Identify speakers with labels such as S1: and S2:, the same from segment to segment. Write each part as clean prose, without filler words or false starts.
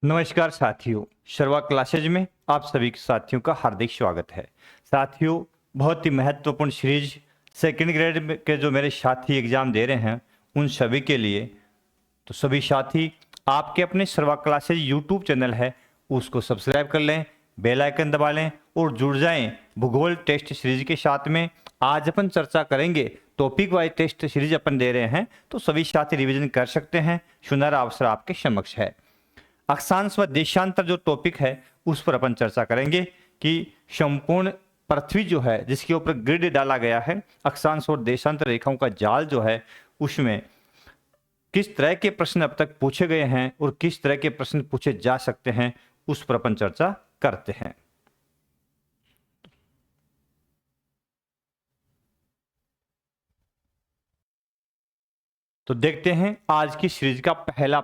S1: नमस्कार साथियों, शर्वा क्लासेज में आप सभी साथियों का हार्दिक स्वागत है। साथियों, बहुत ही महत्वपूर्ण सीरीज सेकंड ग्रेड के जो मेरे साथी एग्जाम दे रहे हैं उन सभी के लिए, तो सभी साथी आपके अपने शर्वा क्लासेज यूट्यूब चैनल है उसको सब्सक्राइब कर लें, बेल आइकन दबा लें और जुड़ जाएं भूगोल टेस्ट सीरीज के साथ में। आज अपन चर्चा करेंगे, टॉपिक वाइज टेस्ट सीरीज अपन दे रहे हैं तो सभी साथी रिवीजन कर सकते हैं। सुनहरा अवसर आपके समक्ष है। अक्षांश व देशांतर जो टॉपिक है उस पर अपन चर्चा करेंगे कि संपूर्ण पृथ्वी जो है जिसके ऊपर ग्रिड डाला गया है, अक्षांश और देशांतर रेखाओं का जाल जो है, उसमें किस तरह के प्रश्न अब तक पूछे गए हैं और किस तरह के प्रश्न पूछे जा सकते हैं उस पर अपन चर्चा करते हैं। तो देखते हैं आज की सीरीज का पहला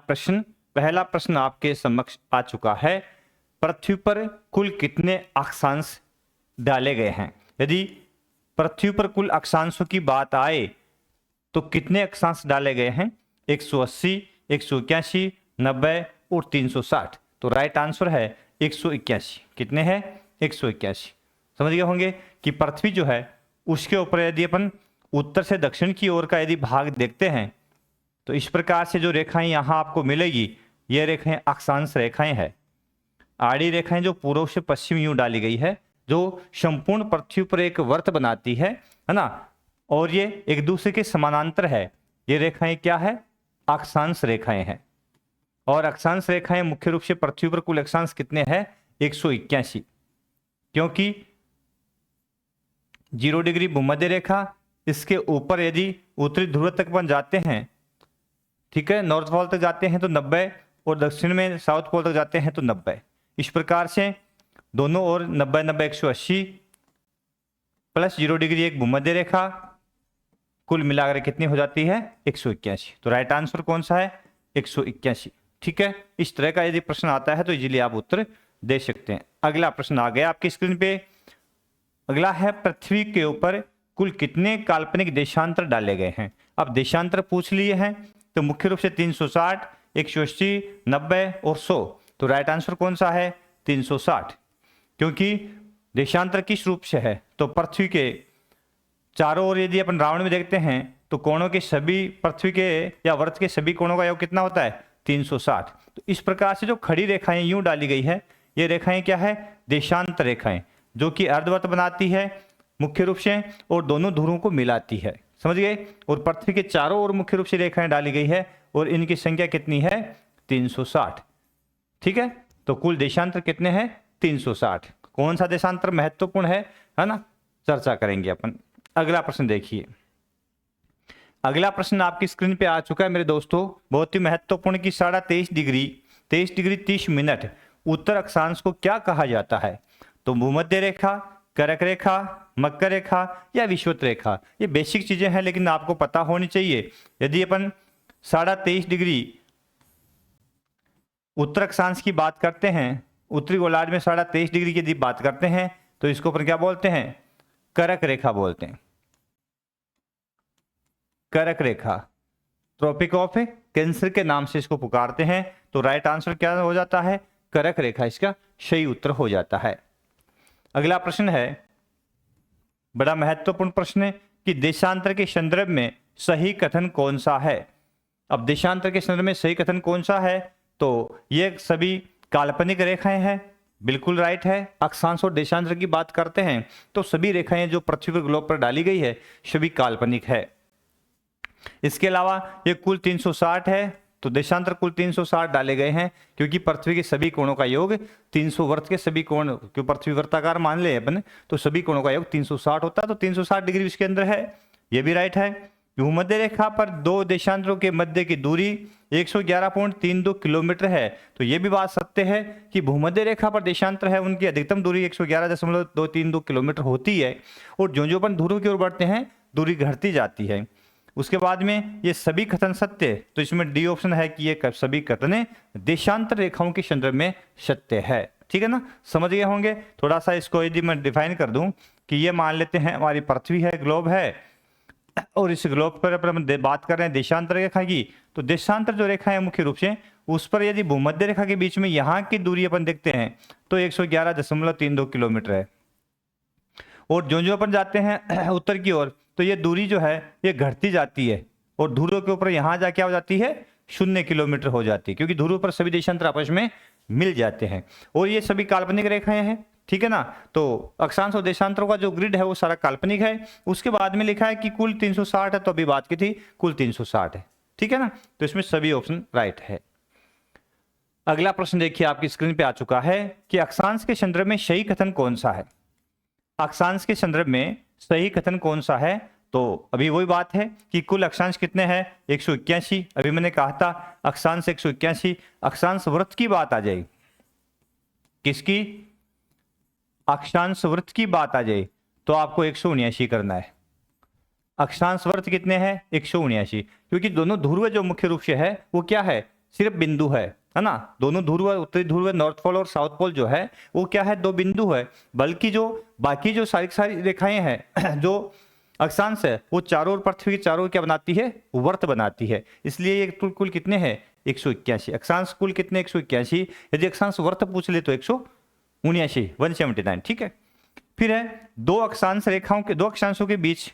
S1: प्रश्न आपके समक्ष आ चुका है। पृथ्वी पर कुल कितने अक्षांश डाले गए हैं? यदि पृथ्वी पर कुल अक्षांशों की बात आए तो कितने अक्षांश डाले गए हैं? 180, 181, 90 और 360। तो राइट आंसर है 181। कितने हैं? 181। समझ गए होंगे कि पृथ्वी जो है उसके ऊपर यदि अपन उत्तर से दक्षिण की ओर का यदि भाग देखते हैं तो इस प्रकार से जो रेखाएं यहां आपको मिलेगी, ये रेखाएं अक्षांश रेखाएं हैं। आड़ी रेखाएं जो पूर्व से पश्चिम यूं डाली गई है, जो संपूर्ण पृथ्वी पर एक वर्त बनाती है ना, और ये एक दूसरे के समानांतर है। ये रेखाएं क्या है? अक्षांश रेखाएं हैं। और अक्षांश रेखाएं मुख्य रूप से पृथ्वी पर कुल अक्षांश कितने हैं? 181। क्योंकि 0 डिग्री भूमध्य रेखा, इसके ऊपर यदि उत्तरी ध्रुव तक अपन जाते हैं, ठीक है, नॉर्थ पोल तक जाते हैं तो 90, और दक्षिण में साउथ पोल तक जाते हैं तो 90। इस प्रकार से दोनों ओर 90 90 180 प्लस 0 डिग्री एक भूमध्य रेखा, कुल मिलाकर कितनी हो जाती है? 181। तो राइट आंसर कौन सा है? 181। ठीक है, इस तरह का यदि प्रश्न आता है तो इजीली आप उत्तर दे सकते हैं। अगला प्रश्न आ गया आपकी स्क्रीन पे। अगला है, पृथ्वी के ऊपर कुल कितने काल्पनिक देशांतर डाले गए हैं? अब देशांतर पूछ लिए हैं तो मुख्य रूप से 360, 180, 90 और 100। तो राइट आंसर कौन सा है? 360। क्योंकि देशांतर किस रूप से है? तो पृथ्वी के चारों ओर यदि अपन रावण में देखते हैं तो कोणों के सभी, पृथ्वी के या वर्त के सभी कोणों का योग कितना होता है? 360। तो इस प्रकार से जो खड़ी रेखाएं यूं डाली गई है, ये रेखाएं क्या है? देशांतर रेखाएं, जो कि अर्धवर्त बनाती है मुख्य रूप से और दोनों ध्रुवों को मिलाती है। समझ गए? और पृथ्वी के चारों ओर मुख्य रूप से रेखाएं डाली गई है और इनकी संख्या कितनी है? 360। ठीक है, तो कुल देशांतर कितने हैं? 360। कौन सा देशांतर महत्वपूर्ण है ना, चर्चा करेंगे अपन। अगला प्रश्न देखिए। अगला प्रश्न आपकी स्क्रीन पे आ चुका है मेरे दोस्तों, बहुत ही महत्वपूर्ण कि 23.5 डिग्री 23 डिग्री 30 मिनट उत्तर अक्षांश को क्या कहा जाता है? तो भूमध्य रेखा, कर्क रेखा, मकर रेखा या विषुवत रेखा। ये बेसिक चीजें हैं लेकिन आपको पता होनी चाहिए। यदि अपन 23.5 डिग्री उत्तर अक्षांश की बात करते हैं, उत्तरी गोलार्ध में 23.5 डिग्री की यदि बात करते हैं तो इसको अपन क्या बोलते हैं? कर्क रेखा बोलते हैं। कर्क रेखा, ट्रॉपिक ऑफ कैंसर के नाम से इसको पुकारते हैं। तो राइट आंसर क्या हो जाता है? कर्क रेखा इसका सही उत्तर हो जाता है। अगला प्रश्न है, बड़ा महत्वपूर्ण प्रश्न है कि देशांतर के संदर्भ में सही कथन कौन सा है? अब देशांतर के संदर्भ में सही कथन कौन सा है? तो ये सभी काल्पनिक रेखाएं हैं, बिल्कुल राइट है। अक्षांश और देशांतर की बात करते हैं तो सभी रेखाएं जो पृथ्वी पर ग्लोब पर डाली गई है सभी काल्पनिक है। इसके अलावा ये कुल 360 है, तो देशांतर कुल 360 डाले गए हैं क्योंकि पृथ्वी के सभी कोणों का योग 300, वर्त के सभी कोण, क्यों पृथ्वी वर्ताकार मान ले अपन, तो सभी कोणों का योग 360 होता है, तो 360 डिग्री इसके अंदर है। ये भी राइट है। भूमध्य रेखा पर दो देशांतरों के मध्य की दूरी 111.32 किलोमीटर है, तो ये भी बात सत्य है कि भूमध्य रेखा पर देशांतर है उनकी अधिकतम दूरी 111.232 किलोमीटर होती है, और जो अपन ध्रुव की ओर बढ़ते हैं दूरी घटती जाती है। उसके बाद में ये सभी कथन सत्य, तो इसमें डी ऑप्शन है कि ये सभी कथन देशांतर रेखाओं के संदर्भ में सत्य है। ठीक है ना, समझ गए होंगे। थोड़ा सा इसको यदि मैं डिफाइन कर दूं कि ये मान लेते हैं हमारी पृथ्वी है, ग्लोब है, और इस ग्लोब पर अपन बात कर रहे हैं देशांतर रेखा की, तो देशांतर जो रेखा है मुख्य रूप से उस पर यदि भूमध्य रेखा के बीच में यहाँ की दूरी अपन देखते हैं तो 111.32 किलोमीटर है। और जो जो अपन जाते हैं उत्तर की ओर तो ये दूरी जो है ये घटती जाती है और ध्रुव के ऊपर यहाँ जाके क्या हो जाती है 0 किलोमीटर हो जाती है, क्योंकि ध्रुव पर सभी देशांतर आपस में मिल जाते हैं। और ये सभी काल्पनिक रेखाएं हैं, ठीक है ना। तो अक्षांश और देशांतरों का जो ग्रिड है वो सारा काल्पनिक है। उसके बाद में लिखा है कि कुल 360 है, तो अभी बात की थी कुल 360 है, ठीक है ना। तो इसमें सभी ऑप्शन राइट है। अगला प्रश्न देखिए आपकी स्क्रीन पे आ चुका है कि अक्षांश के संदर्भ में सही कथन कौन सा है। अक्षांश के संदर्भ में सही कथन कौन सा है, तो अभी वही बात है कि कुल अक्षांश कितने हैं 181। अभी मैंने कहा था अक्षांश 181। अक्षांश वृत्त की बात आ जाएगी, किसकी, अक्षांश वृत्त की बात आ जाए तो आपको 179 करना है। अक्षांश वृत्त कितने हैं 179, क्योंकि दोनों ध्रुव जो मुख्य रूप से है वो क्या है सिर्फ बिंदु है ना। दोनों ध्रुव, उत्तरी ध्रुव नॉर्थ पोल और साउथ पोल जो है वो क्या है 2 बिंदु है, बल्कि जो बाकी जो सारी रेखाएं हैं जो अक्षांश है वो चारों ओर, पृथ्वी के चारों ओर क्या बनाती है वर्त बनाती है। इसलिए ये कुल कितने हैं 181। अक्षांश कुल कितने 181। यदि अक्षांश वर्त पूछ ले तो 179, ठीक है। फिर है दो अक्षांशों के बीच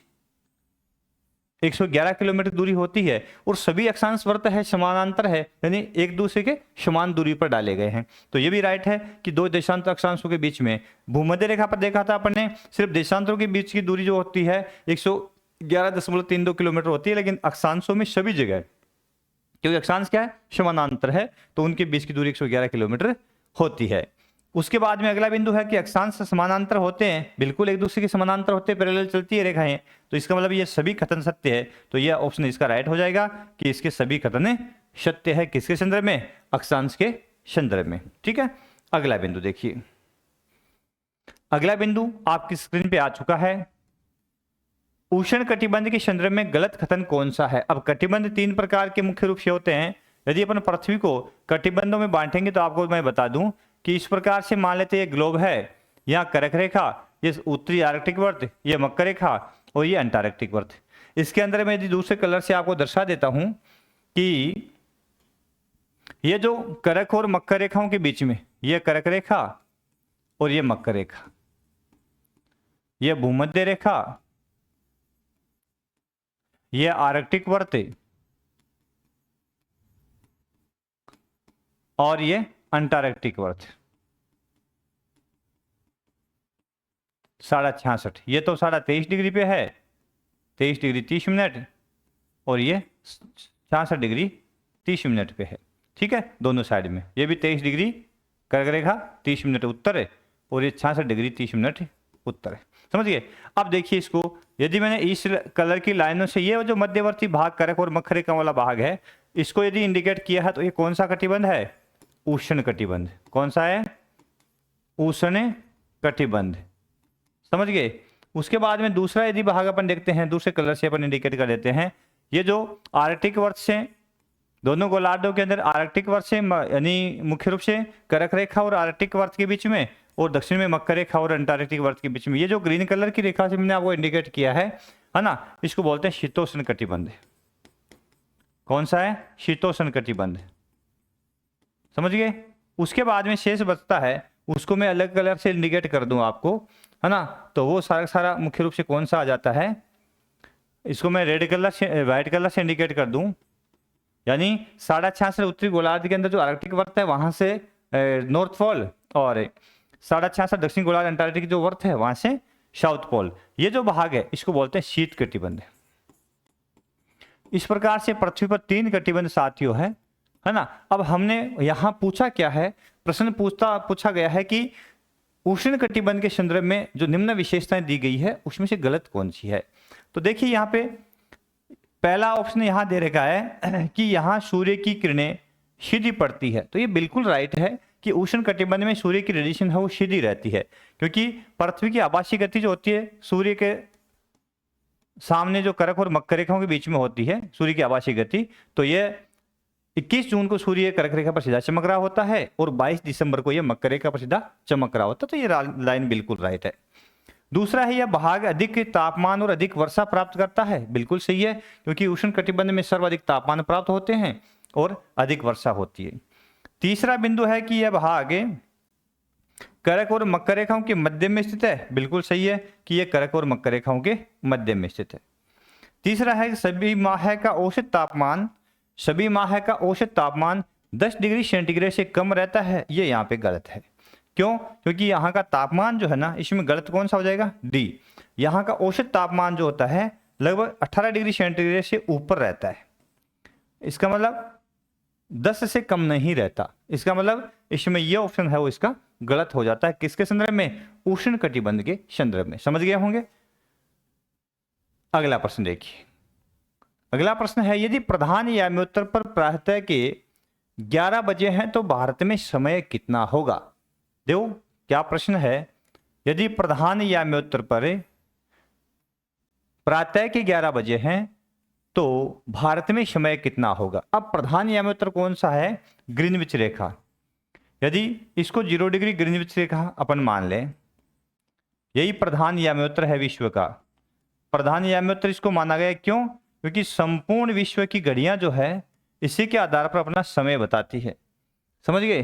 S1: 111 किलोमीटर दूरी होती है और सभी अक्षांश वृत्त है समानांतर है, यानी एक दूसरे के समान दूरी पर डाले गए हैं। तो ये भी राइट है कि दो देशांतर अक्षांशों के बीच में, भूमध्य रेखा पर देखा था अपन ने सिर्फ देशांतरों के बीच की दूरी जो होती है 111.32 किलोमीटर होती है, लेकिन अक्षांशों में सभी जगह, क्योंकि अक्षांश क्या है समानांतर है, तो उनके बीच की दूरी 111 किलोमीटर होती है। उसके बाद में अगला बिंदु है कि अक्षांश समानांतर होते हैं, बिल्कुल एक दूसरे के समानांतर होते हैं, पैरेलल चलती है रेखाएं, तो इसका मतलब ये सभी कथन सत्य है। तो यह ऑप्शन इसका राइट हो जाएगा कि इसके सभी कथन सत्य है। किसके संदर्भ में, अक्षांश के संदर्भ में, ठीक है। अगला बिंदु देखिए, अगला बिंदु आपकी स्क्रीन पे आ चुका है। उष्ण कटिबंध के संदर्भ में गलत कथन कौन सा है। अब कटिबंध 3 प्रकार के मुख्य रूप से होते हैं। यदि अपन पृथ्वी को कटिबंधों में बांटेंगे तो आपको मैं बता दूं कि इस प्रकार से मान लेते ये ग्लोब है, यहाँ कर्क रेखा, ये उत्तरी आर्कटिक वर्त, ये मकर रेखा और ये अंटार्कटिक वर्त। इसके अंदर मैं यदि दूसरे कलर से आपको दर्शा देता हूं कि ये जो कर्क और मकर रेखाओं के बीच में ये कर्क रेखा और ये मकर रेखा, ये भूमध्य रेखा, ये आर्कटिक वर्त और ये अंटार्कटिक वर्त, 66.5, ये तो 23.5 डिग्री पे है, 23 डिग्री 30 मिनट, और ये 66 डिग्री 30 मिनट पे है, ठीक है। दोनों साइड में ये भी 23 डिग्री कर्क रेखा 30 मिनट उत्तर है और ये 66 डिग्री 30 मिनट उत्तर है, समझ गए। अब देखिए इसको, यदि मैंने इस कलर की लाइनों से ये जो मध्यवर्ती भाग कर्क और मकर रेखा वाला भाग है इसको यदि इंडिकेट किया है तो ये कौन सा कटिबंध है, उष्ण कटिबंध। कौन सा है, उष्ण कटिबंध, समझ गए। उसके बाद में दूसरा यदि भाग अपन देखते हैं, दूसरे कलर से अपन इंडिकेट कर देते हैं, ये जो आर्कटिक वर्त से, दोनों गोलार्धों के अंदर आर्कटिक वर्त से यानी मुख्य रूप से कर्क रेखा और आर्कटिक वर्त के बीच में, और दक्षिण में मकर रेखा और अंटार्कटिक वर्त के बीच में, ये जो ग्रीन कलर की रेखा से मैंने आपको इंडिकेट किया है ना, इसको बोलते हैं शीतोष्ण कटिबंध। कौन सा है, शीतोष्ण कटिबंध, समझ गए। उसके बाद में शेष बचता है, उसको मैं अलग कलर से इंडिकेट कर दूं आपको, है ना, तो वो सारा मुख्य रूप से कौन सा आ जाता है, इसको मैं रेड कलर से, व्हाइट कलर से इंडिकेट कर दूं, यानी 66.5 उत्तरी गोलार्ध के अंदर जो आर्कटिक वर्त है वहां से नॉर्थ पोल, और 66.5 दक्षिण गोलार्ध अंटार्कटिक जो वर्त है वहां से साउथ पोल, ये जो भाग है इसको बोलते हैं शीत कटिबंध। इस प्रकार से पृथ्वी पर 3 कटिबंध साथियों है ना। अब हमने यहां पूछा क्या है, प्रश्न पूछा गया है कि उष्ण कटिबंध के संदर्भ में जो निम्न विशेषताएं दी गई है उसमें से गलत कौन सी है। तो देखिए यहाँ पे पहला ऑप्शन यहां दे रखा है कि यहां सूर्य की किरणें सीधी पड़ती है, तो ये बिल्कुल राइट है कि उष्ण कटिबंध में सूर्य की रेडिएशन है वो सीधी रहती है, क्योंकि पृथ्वी की आभासीय गति जो होती है सूर्य के सामने जो कर्क और मकर रेखाओं के बीच में होती है सूर्य की आभासीय गति, तो ये 21 जून को सूर्य कर्क रेखा पर सीधा चमक रहा होता है और 22 दिसंबर को यह मकर रेखा पर सीधा चमक रहा होता है, तो ये लाइन बिल्कुल राइट है। दूसरा है यह भाग अधिक तापमान और अधिक वर्षा प्राप्त करता है, बिल्कुल सही है, क्योंकि उष्ण कटिबंध में सर्वाधिक तापमान प्राप्त होते हैं और अधिक वर्षा होती है। तीसरा बिंदु है कि यह भाग करक और मकर रेखाओं के मध्य में स्थित है। बिल्कुल सही है कि यह करक और मकर रेखाओं के मध्य में स्थित है। तीसरा है कि सभी माह का औसत तापमान 10 डिग्री सेंटीग्रेड से कम रहता है। ये यहाँ पे गलत है। क्यों? क्योंकि यहाँ का तापमान जो है ना, इसमें गलत कौन सा हो जाएगा? डी। यहाँ का औसत तापमान जो होता है लगभग 18 डिग्री सेंटीग्रेड से ऊपर रहता है। इसका मतलब 10 से कम नहीं रहता। इसका मतलब इसमें यह ऑप्शन है वो इसका गलत हो जाता है। किसके संदर्भ में? उष्ण कटिबंध के संदर्भ में। समझ गए होंगे। अगला प्रश्न देखिए। अगला प्रश्न है, यदि प्रधान याम्योत्तर पर प्रातः के 11 बजे हैं तो भारत में समय कितना होगा? देखो क्या प्रश्न है। यदि प्रधान याम्योत्तर पर प्रातः के 11 बजे हैं तो भारत में समय कितना होगा? अब प्रधान याम्योत्तर कौन सा है? ग्रीनविच रेखा। यदि इसको 0 डिग्री ग्रीनविच रेखा अपन मान लें, यही प्रधान याम्योत्तर है विश्व का। प्रधान याम्योत्तर इसको माना गया क्यों? क्योंकि संपूर्ण विश्व की घड़ियां जो है इसी के आधार पर अपना समय बताती है। समझ गए।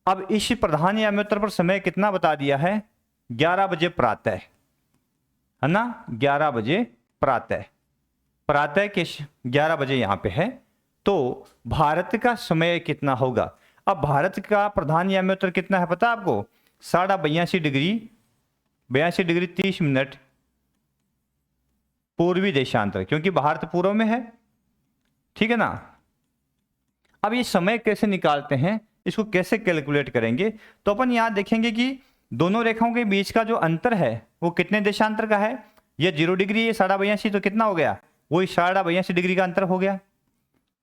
S1: अब इस प्रधान याम्योत्तर पर समय कितना बता दिया है? 11 बजे प्रातः, है ना। 11 बजे प्रातः के 11 बजे यहां पे है, तो भारत का समय कितना होगा? अब भारत का प्रधान याम्योत्तर कितना है पता आपको? 82.5 डिग्री 30 मिनट पूर्वी देशांतर, क्योंकि भारत पूर्व में है। ठीक है ना। अब ये समय कैसे निकालते हैं, इसको कैसे कैलकुलेट करेंगे? तो अपन यहां देखेंगे कि दोनों रेखाओं के बीच का जो अंतर है वो कितने देशांतर का है। ये 0 डिग्री, ये 82.5, तो कितना हो गया? वही 82.5 डिग्री का अंतर हो गया।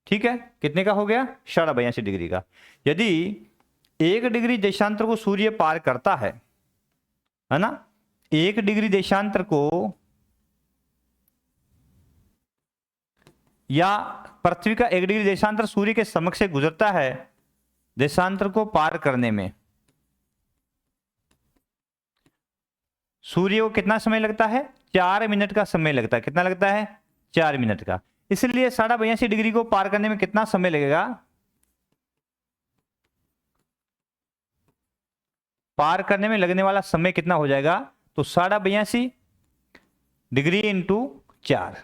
S1: ठीक है, कितने का हो गया? 82.5 डिग्री का। यदि 1 डिग्री देशांतर को सूर्य पार करता है ना, 1 डिग्री देशांतर को, या पृथ्वी का 1 डिग्री देशांतर सूर्य के समक्ष से गुजरता है, देशांतर को पार करने में सूर्य को कितना समय लगता है? 4 मिनट का समय लगता है। कितना लगता है? 4 मिनट का। इसलिए 82.5 डिग्री को पार करने में कितना समय लगेगा? पार करने में लगने वाला समय कितना हो जाएगा? तो 82.5 डिग्री इंटू 4।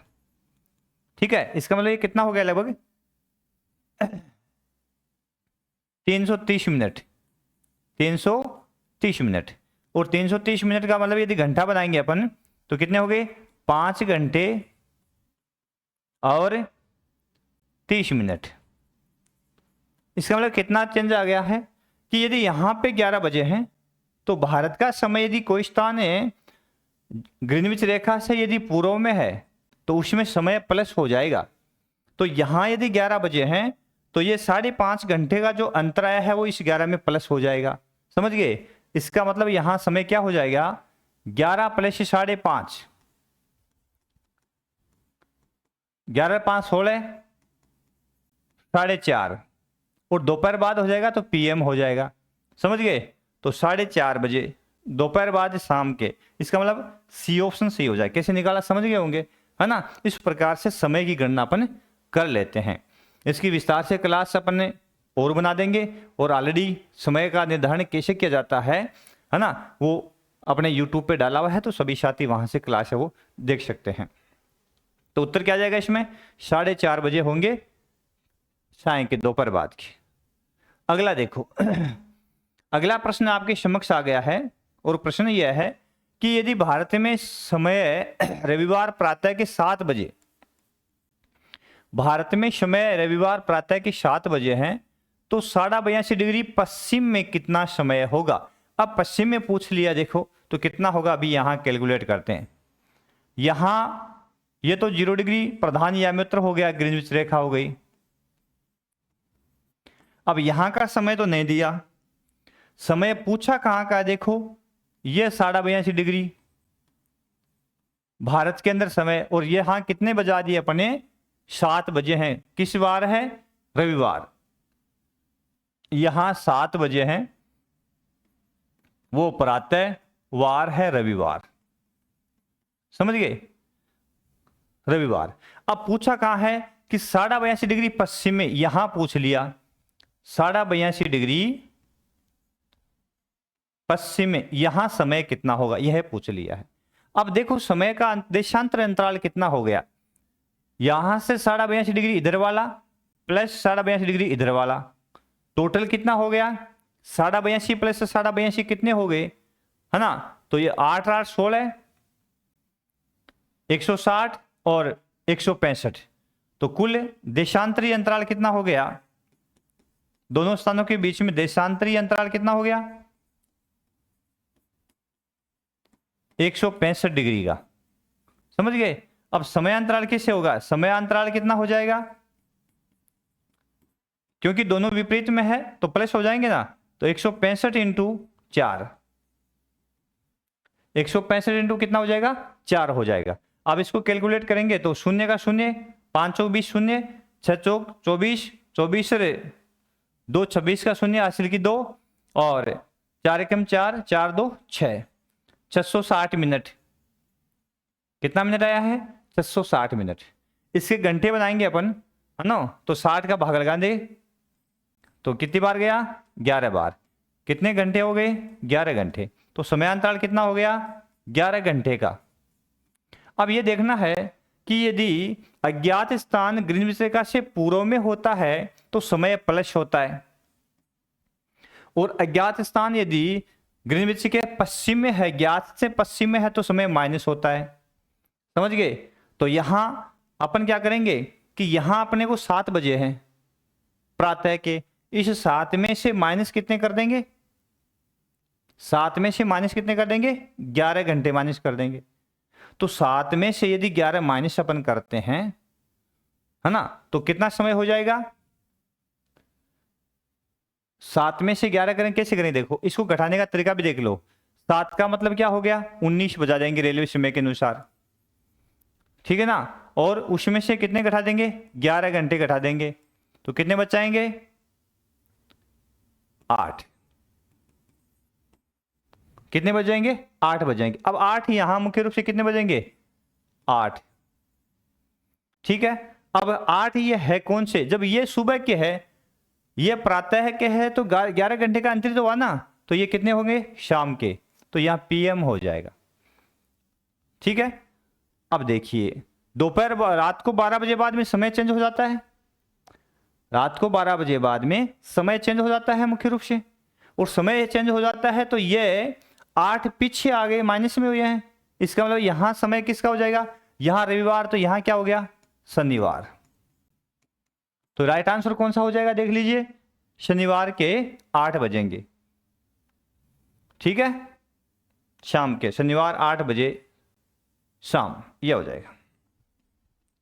S1: ठीक है, इसका मतलब ये कितना हो गया? लगभग 330 मिनट। 330 मिनट। और 330 मिनट का मतलब यदि घंटा बनाएंगे अपन तो कितने हो गए? 5 घंटे और 30 मिनट। इसका मतलब कितना चेंज आ गया है कि यदि यहां पे 11 बजे हैं तो भारत का समय यदि कोई स्थान है ग्रीनविच रेखा से यदि पूर्व में है तो उसमें समय प्लस हो जाएगा। तो यहां यदि 11 बजे हैं तो ये 5.5 घंटे का जो अंतर आया है वो इस 11 में प्लस हो जाएगा। समझ गए। इसका मतलब यहां समय क्या हो जाएगा? 11 प्लस 5.5, 11 5 16, 4.5, और दोपहर बाद हो जाएगा तो पीएम हो जाएगा। समझ गए। तो 4.5 बजे दोपहर बाद शाम के। इसका मतलब सी ऑप्शन सही हो जाए। कैसे निकाला समझ गए होंगे, है ना। इस प्रकार से समय की गणना अपन कर लेते हैं। इसकी विस्तार से क्लास अपन ने और बना देंगे, और ऑलरेडी समय का निर्धारण कैसे किया जाता है ना, वो अपने यूट्यूब पे डाला हुआ है, तो सभी साथी वहां से क्लास है वो देख सकते हैं। तो उत्तर क्या आ जाएगा इसमें? 4:30 बजे होंगे साय के, दोपहर बाद के। अगला देखो अगला प्रश्न आपके समक्ष आ गया है, और प्रश्न यह है कि यदि भारत में समय रविवार प्रातः के 7 बजे, भारत में समय रविवार प्रातः के 7 बजे हैं तो 82.5 डिग्री पश्चिम में कितना समय होगा? अब पश्चिम में पूछ लिया, देखो तो कितना होगा अभी यहां कैलकुलेट करते हैं। यहां ये तो 0 डिग्री प्रधान याम्योत्तर हो गया, ग्रीनविच रेखा हो गई। अब यहां का समय तो नहीं दिया, समय पूछा कहां का है, देखो ये 82.5 डिग्री भारत के अंदर समय, और ये यहां कितने बजा दिए अपने? 7 बजे हैं। किस वार है? रविवार। यहां 7 बजे हैं, वो प्रातः वार है रविवार। समझ गए, रविवार। अब पूछा कहां है कि 82.5 डिग्री पश्चिम में, यहां पूछ लिया 82.5 डिग्री पश्चिम में यहां समय कितना होगा, यह पूछ लिया है। अब देखो समय का देशांतर अंतराल कितना हो गया, यहां से 82.5 डिग्री इधर वाला प्लस 82.5 डिग्री इधर वाला, टोटल कितना हो गया 82.5 प्लस 82.5 कितने हो गए, है ना। तो ये 8 8 16 160 और 165, तो कुल देशांतरी अंतराल कितना हो गया, दोनों स्थानों के बीच में देशांतरी अंतराल कितना हो गया 165 डिग्री का, समझ गए। अब समयांतराल कैसे होगा, समयांतराल कितना हो जाएगा, क्योंकि दोनों विपरीत में है तो प्लस हो जाएंगे ना, तो 165 इंटू 4, 165 इंटू कितना हो जाएगा 4 हो जाएगा। अब इसको कैलकुलेट करेंगे तो शून्य का शून्य, 5 चौक 20 शून्य, 6 चौक 24, 24 2 26 का शून्य हासिल की 2 और 4 एकम 4, 4 2 6, 660 मिनट, कितना मिनट आया है 660 मिनट। इसके घंटे बनाएंगे अपन, है ना, तो 60 का भाग लगा दे, तो कितनी बार गया 11 बार, कितने घंटे हो गए 11 घंटे, तो समयांतराल कितना हो गया 11 घंटे का। अब ये देखना है कि यदि अज्ञात स्थान ग्रीनविच रेखा से पूर्व में होता है तो समय प्लस होता है, और अज्ञात स्थान यदि ग्रीनविच के पश्चिम में है, ज्ञात से पश्चिम में है, तो समय माइनस होता है, समझ गए। तो यहां अपन क्या करेंगे कि यहां अपने को 7 बजे हैं प्रातः के, इस 7 में से माइनस कितने कर देंगे, 7 में से माइनस कितने कर देंगे 11 घंटे माइनस कर देंगे। तो 7 में से यदि 11 माइनस अपन करते हैं, है ना, तो कितना समय हो जाएगा, 7 में से 11 करें, कैसे करें देखो, इसको घटाने का तरीका भी देख लो। 7 का मतलब क्या हो गया 19 बजा देंगे रेलवे समय के अनुसार, ठीक है ना, और उसमें से कितने घटा देंगे 11 घंटे घटा देंगे, तो कितने बच जाएंगे 8, कितने बच जाएंगे 8 बच जाएंगे। अब 8 यहां मुख्य रूप से कितने बजेंगे 8, ठीक है। अब 8 ये है कौन से, जब ये सुबह के है ये प्रातः के है तो 11 घंटे का अंतर तो हुआ ना, तो ये कितने होंगे शाम के, तो यहां पीएम हो जाएगा, ठीक है। अब देखिए दोपहर रात को 12 बजे बाद में समय चेंज हो जाता है, रात को 12 बजे बाद में समय चेंज हो जाता है मुख्य रूप से, और समय चेंज हो जाता है तो ये 8 पीछे आ गए माइनस में हुए हैं, इसका मतलब यहां समय किसका हो जाएगा, यहां रविवार, तो यहां क्या हो गया शनिवार। तो राइट आंसर कौन सा हो जाएगा देख लीजिए, शनिवार के 8 बजेंगे, ठीक है, शाम के, शनिवार 8 बजे शाम, यह हो जाएगा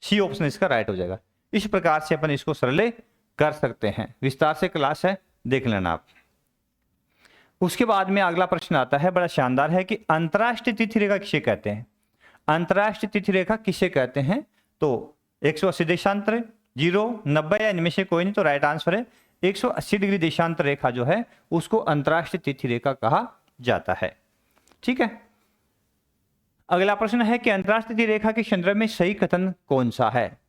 S1: सी ऑप्शन इसका राइट हो जाएगा। इस प्रकार से अपन इसको सरल कर सकते हैं, विस्तार से क्लास है देख लेना आप। उसके बाद में अगला प्रश्न आता है, बड़ा शानदार है कि अंतरराष्ट्रीय तिथि रेखा किसे कहते हैं, अंतरराष्ट्रीय तिथि रेखा किसे कहते हैं। तो 180 देशांतर, 0, 90 या इनमें से कोई नहीं, तो राइट आंसर है 180 डिग्री देशांतर रेखा जो है उसको अंतरराष्ट्रीय तिथि रेखा कहा जाता है, ठीक है। अगला प्रश्न है कि अंतरराष्ट्रीय तिथि रेखा के संदर्भ में सही कथन कौन सा है।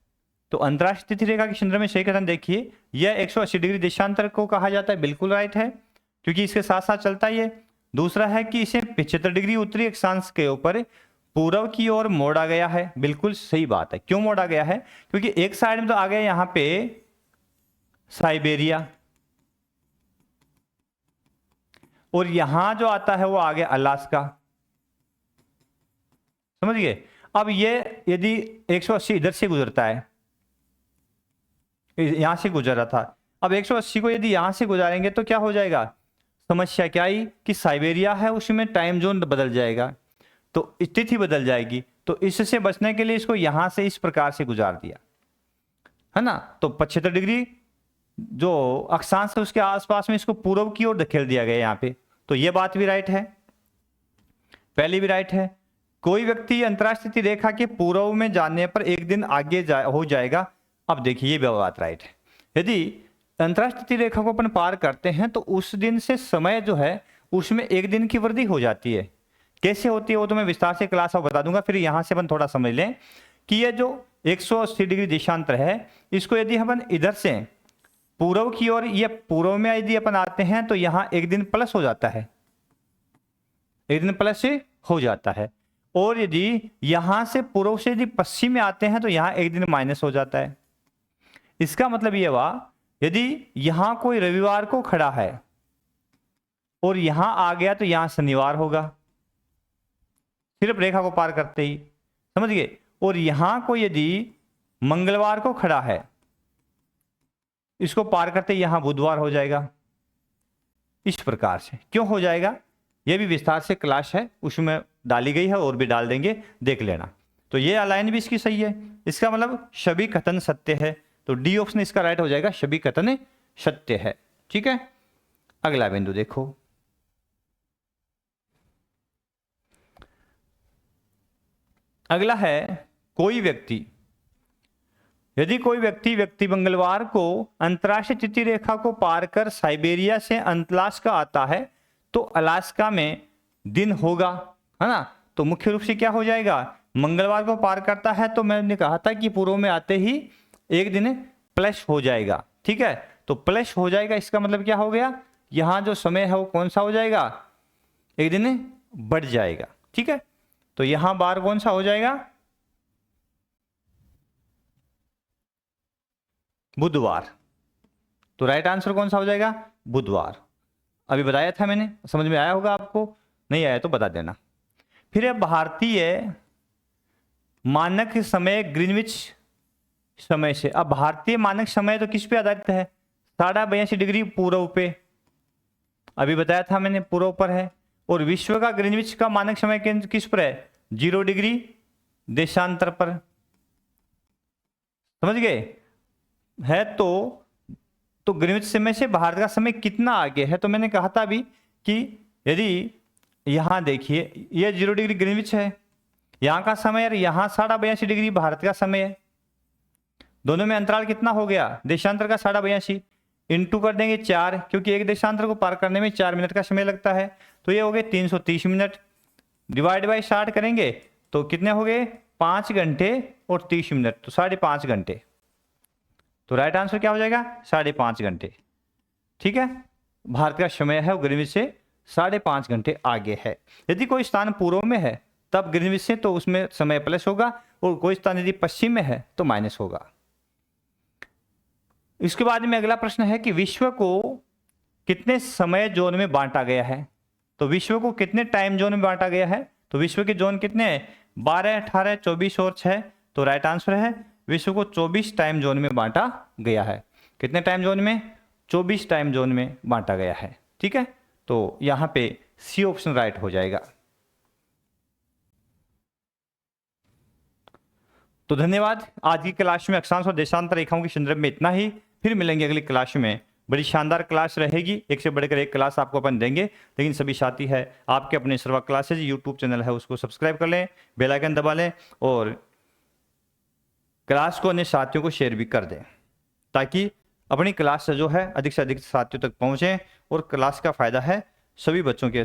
S1: तो अंतरराष्ट्रीय तिथि रेखा के संदर्भ में सही कथन देखिए, यह 180 डिग्री देशांतर को कहा जाता है, बिल्कुल राइट है, क्योंकि इसके साथ साथ चलता है ये। दूसरा है कि इसे 75 डिग्री उत्तरी अक्षांश के ऊपर पूर्व की ओर मोड़ा गया है, बिल्कुल सही बात है। क्यों मोड़ा गया है, क्योंकि एक साइड में तो आ गया यहां पे साइबेरिया, और यहां जो आता है वो आ गया अलास्का, समझ गए। अब ये यदि 180 इधर से गुजरता है, यहां से गुजर रहा था, अब 180 को यदि यहां से गुजारेंगे तो क्या हो जाएगा, समस्या क्या आई कि साइबेरिया है उसमें टाइम जोन बदल जाएगा, तो तिथि बदल जाएगी, तो इससे बचने के लिए इसको यहां से इस प्रकार से गुजार दिया, है ना। तो 75 डिग्री जो अक्षांश है उसके आसपास में इसको पूर्व की ओर धकेल दिया गया यहाँ पे, तो ये बात भी राइट है, पहली भी राइट है। कोई व्यक्ति अंतरराष्ट्रीय तिथि रेखा के पूर्व में जाने पर एक दिन आगे हो जाएगा। अब देखिए ये भी बात राइट है, यदि अंतरराष्ट्रीय तिथि रेखा को अपन पार करते हैं तो उस दिन से समय जो है उसमें एक दिन की वृद्धि हो जाती है। कैसे होती है वो तो मैं विस्तार से क्लास में बता दूंगा, फिर यहां से अपन थोड़ा समझ लें कि ये जो 180 डिग्री देशांतर है, इसको यदि हम इधर से पूर्व की ओर, ये पूर्व में यदि अपन आते हैं तो यहाँ एक दिन प्लस हो जाता है, एक दिन प्लस से हो जाता है। और यदि यहां से पूर्व से यदि पश्चिम में आते हैं तो यहां एक दिन माइनस हो जाता है। इसका मतलब यह हुआ, यदि यहां कोई रविवार को खड़ा है और यहां आ गया तो यहां शनिवार होगा, सिर्फ रेखा को पार करते ही, समझ गए। और यहां कोई यदि मंगलवार को खड़ा है, इसको पार करते यहां बुधवार हो जाएगा। इस प्रकार से क्यों हो जाएगा, यह भी विस्तार से क्लास है, उसमें डाली गई है और भी डाल देंगे, देख लेना। तो ये अलाइन भी इसकी सही है, इसका मतलब सभी कथन सत्य है। तो डी ऑप्शन इसका राइट हो जाएगा, सभी कथन सत्य है। ठीक है, अगला बिंदु देखो। अगला है कोई व्यक्ति, यदि कोई व्यक्ति मंगलवार को अंतर्राष्ट्रीय तिथि रेखा को पार कर साइबेरिया से अलास्का आता है तो अलास्का में दिन होगा, है ना। तो मुख्य रूप से क्या हो जाएगा, मंगलवार को पार करता है तो मैंने कहा था कि पूर्व में आते ही एक दिन प्लस हो जाएगा। ठीक है, तो प्लस हो जाएगा, इसका मतलब क्या हो गया, यहां जो समय है वो कौन सा हो जाएगा, एक दिन बढ़ जाएगा। ठीक है, तो यहां बार कौन सा हो जाएगा, बुधवार। तो राइट आंसर कौन सा हो जाएगा, बुधवार। अभी बताया था मैंने, समझ में आया होगा आपको, नहीं आया तो बता देना। फिर है भारतीय मानक समय ग्रीनविच समय से। अब भारतीय मानक समय तो किस पे आधारित है, 82.5 डिग्री पूर्व पे, अभी बताया था मैंने, पूर्व पर है। और विश्व का ग्रीनविच का मानक समय किस पर है, 0 डिग्री देशांतर पर, समझ गए है। तो ग्रीनविच समय से भारत का समय कितना आगे है, तो मैंने कहा था अभी कि यदि यहां देखिए ये 0 डिग्री ग्रीनविच है, यहां का समय और यहां 82.5 डिग्री भारत का समय है, दोनों में अंतराल कितना हो गया, देशांतर का 82.5 इंटू कर देंगे 4, क्योंकि एक देशांतर को पार करने में 4 मिनट का समय लगता है, तो ये हो गए 330 मिनट, डिवाइड बाई 60 करेंगे तो कितने हो गए, 5 घंटे और 30 मिनट, तो 5.5 घंटे। तो राइट आंसर क्या हो जाएगा, 5.5 घंटे। ठीक है, भारत का समय है वो ग्रीनविच से 5.5 घंटे आगे है। यदि कोई स्थान पूर्व में है तब ग्रीनविच से तो उसमें समय प्लस होगा, और कोई स्थान यदि पश्चिम में है तो माइनस होगा। इसके बाद में अगला प्रश्न है कि विश्व को कितने समय जोन में बांटा गया है। तो विश्व को कितने टाइम जोन में बांटा गया है, तो विश्व के जोन कितने हैं, 12, 18, 24 और 6। तो राइट आंसर है विश्व को 24 टाइम जोन में बांटा गया है। कितने टाइम जोन में, 24 टाइम जोन में बांटा गया है। ठीक है, तो यहां पे सी ऑप्शन राइट हो जाएगा। तो धन्यवाद। आज की क्लास में अक्षांश और देशांतर रेखाओं के संदर्भ में इतना ही। फिर मिलेंगे अगली क्लास में, बड़ी शानदार क्लास रहेगी, एक से बढ़कर एक क्लास आपको अपन देंगे। लेकिन सभी साथी है आपके अपने सर्वा क्लासेज यूट्यूब चैनल है उसको सब्सक्राइब कर लें, बेल आइकन दबा लें और क्लास को अन्य साथियों को शेयर भी कर दें, ताकि अपनी क्लास जो है अधिक से अधिक साथियों तक पहुंचे और क्लास का फायदा है सभी बच्चों के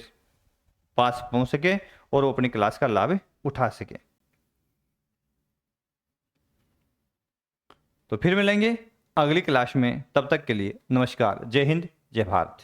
S1: पास पहुंच सके और वो अपनी क्लास का लाभ उठा सके। तो फिर मिलेंगे अगली क्लास में, तब तक के लिए नमस्कार, जय हिंद, जय भारत।